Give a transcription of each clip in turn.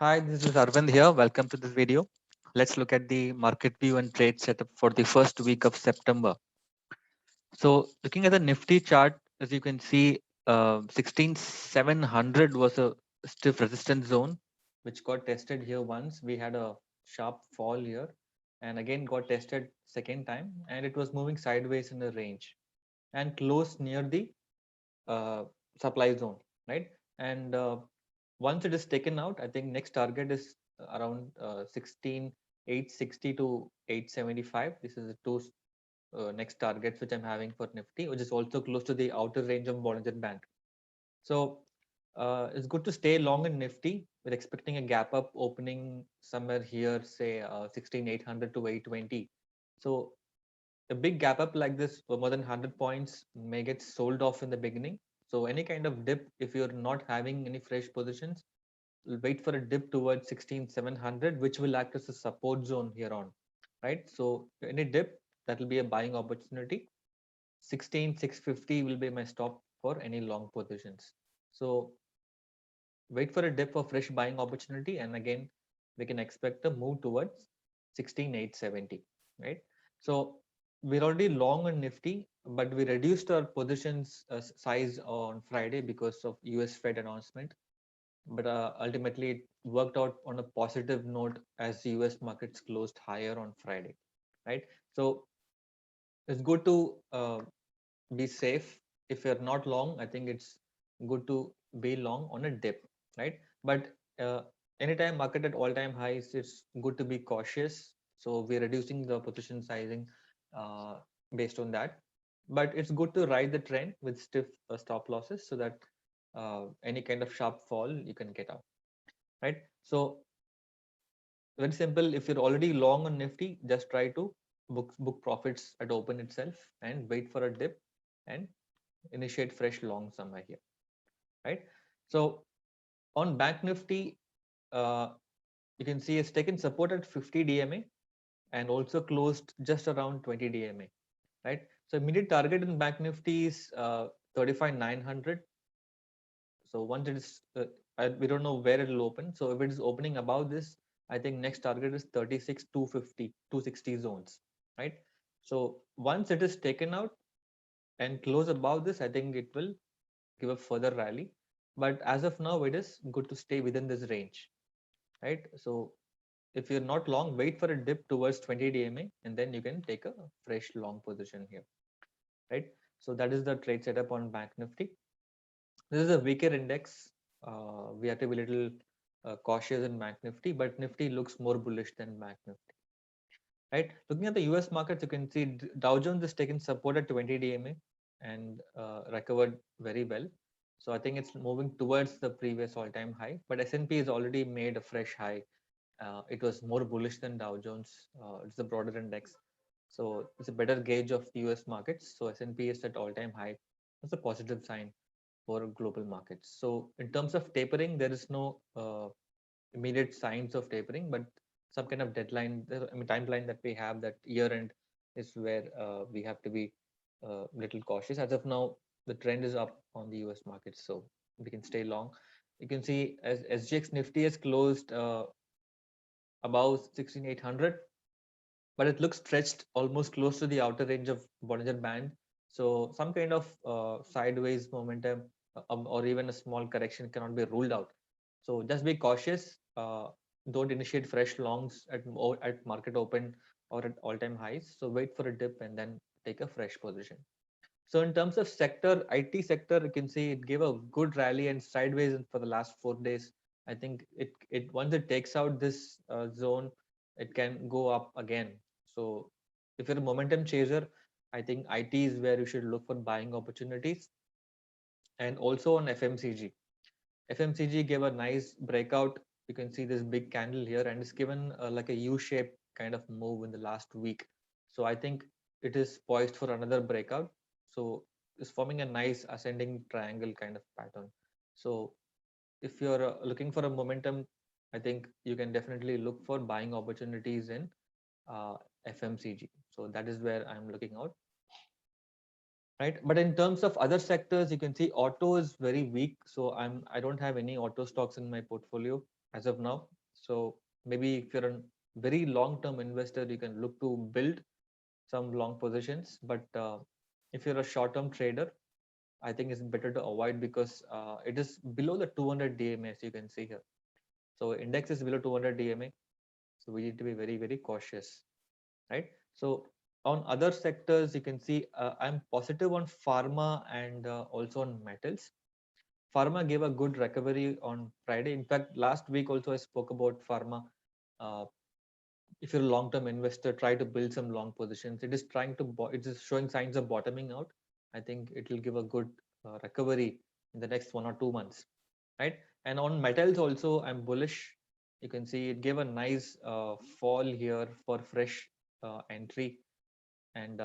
Hi, this is Arvind here. Welcome to this video. Let's look at the market view and trade setup for the first week of September. So looking at the Nifty chart, as you can see, 16,700 was a stiff resistance zone, which got tested here once. We had a sharp fall here and again got tested second time, and it was moving sideways in the range and closed near the uh, supply zone, right? And once it is taken out, I think next target is around 16,860 to 875. This is the two next targets which I'm having for Nifty, which is also close to the outer range of Bollinger Band. So it's good to stay long in Nifty. We're expecting a gap up opening somewhere here, say 16,800 to 820. So a big gap up like this for more than 100 points may get sold off in the beginning. So any kind of dip, if you're not having any fresh positions, wait for a dip towards 16,700, which will act as a support zone here on, right? So any dip, that will be a buying opportunity. 16,650 will be my stop for any long positions. So wait for a dip for fresh buying opportunity, and again we can expect a move towards 16,870, right? So we're already long on Nifty, but we reduced our positions size on Friday because of US Fed announcement. But ultimately it worked out on a positive note as the US markets closed higher on Friday, right? So it's good to be safe. If you're not long, I think it's good to be long on a dip, right? But anytime market at all-time highs, it's good to be cautious. So we're reducing the position sizing uh, based on that. But it's good to ride the trend with stiff stop losses so that any kind of sharp fall you can get out, right? So very simple. If you're already long on Nifty, just try to book profits at open itself and wait for a dip and initiate fresh long somewhere here, right? So on Bank Nifty, uh, you can see it's taken support at 50 DMA and also closed just around 20 DMA, right? So immediate target in Bank Nifty is 35,900. So once it is, we don't know where it will open. So if it is opening above this, I think next target is 36, 250, 260 zones, right? So once it is taken out and close above this, I think it will give a further rally. But as of now, it is good to stay within this range, right? So if you're not long, wait for a dip towards 20 DMA and then you can take a fresh long position here, right? So that is the trade setup on Bank Nifty. This is a weaker index. We have to be a little cautious in Bank Nifty, but Nifty looks more bullish than Bank Nifty, right? Looking at the US markets, you can see Dow Jones is taking support at 20 DMA and recovered very well. So I think it's moving towards the previous all-time high, but S&P has already made a fresh high. It was more bullish than Dow Jones. It's the broader index. So it's a better gauge of the US markets. So S&P is at all-time high. That's a positive sign for global markets. So in terms of tapering, there is no immediate signs of tapering, but some kind of deadline, I mean, timeline that we have, that year end is where we have to be little cautious. As of now, the trend is up on the US markets, so we can stay long. You can see as SGX Nifty has closed above 16,800, but it looks stretched almost close to the outer range of Bollinger Band. So some kind of sideways momentum or even a small correction cannot be ruled out. So just be cautious. Don't initiate fresh longs at market open or at all-time highs. So wait for a dip and then take a fresh position. So in terms of sector, IT sector, you can see it gave a good rally and sideways for the last 4 days. I think it once it takes out this zone, it can go up again. So if you're a momentum chaser, I think IT is where you should look for buying opportunities. And also on FMCG. FMCG gave a nice breakout. You can see this big candle here, and it's given like a U-shaped kind of move in the last week. So I think it is poised for another breakout. So it's forming a nice ascending triangle kind of pattern. So if you're looking for a momentum, I think you can definitely look for buying opportunities in uh, FMCG. So that is where I'm looking out, right? But in terms of other sectors, you can see auto is very weak. So I don't have any auto stocks in my portfolio. as of now. So maybe if you're a very long-term investor, you can look to build some long positions. But if you're a short-term trader, I think it's better to avoid because it is below the 200 DMA, as you can see here. So index is below 200 DMA. So we need to be very, very cautious, right? So on other sectors, you can see I'm positive on pharma and also on metals. Pharma gave a good recovery on Friday. In fact, last week also I spoke about pharma. Uh, if you're a long-term investor, try to build some long positions. It is trying to, it is showing signs of bottoming out. I think it will give a good recovery in the next 1 or 2 months, right? And on metals also, I'm bullish. You can see it gave a nice fall here for fresh entry, and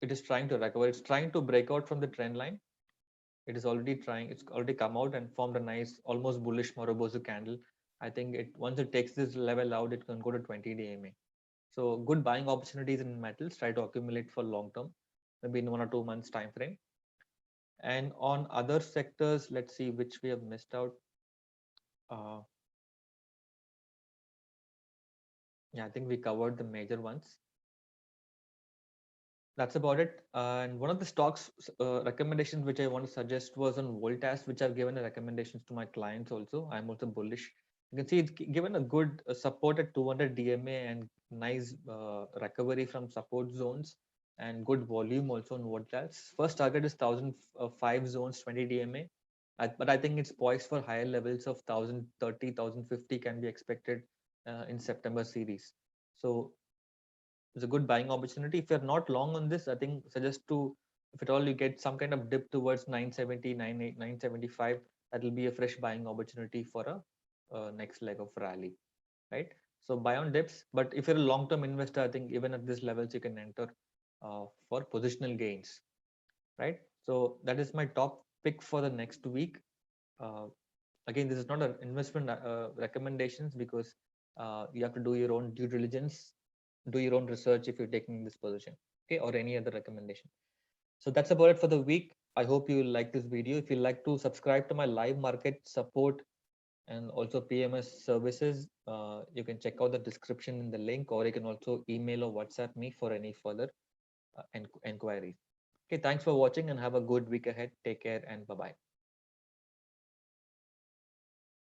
it is trying to recover. It's trying to break out from the trend line. It is already trying. It's already come out and formed a nice, almost bullish Morobozu candle. I think it once it takes this level out, it can go to 20 DMA. So good buying opportunities in metals. Try to accumulate for long term, maybe in 1 or 2 months time frame. And on other sectors, let's see which we have missed out. Uh, yeah, I think we covered the major ones. That's about it. And one of the stocks recommendations which I want to suggest was on Voltas, which I've given a recommendations to my clients also. I'm also bullish. You can see it's given a good support at 200 DMA and nice recovery from support zones and good volume also on Voltas. First target is 1005 zones, 20 DMA. But I think it's poised for higher levels of 1030, 1050 can be expected in September series. So it's a good buying opportunity. If you're not long on this, I think suggest to, if at all you get some kind of dip towards 970, 975, that will be a fresh buying opportunity for a next leg of rally, right? So buy on dips, but if you're a long-term investor, I think even at this levels you can enter for positional gains, right? So that is my top pick for the next week. Uh, Again, this is not an investment recommendations because you have to do your own due diligence, do your own research if you're taking this position, okay, or any other recommendation. So that's about it for the week. I hope you like this video. If you like to subscribe to my live market support and also PMS services, you can check out the description in the link, or you can also email or WhatsApp me for any further inquiries. Okay, thanks for watching and have a good week ahead. Take care and bye bye.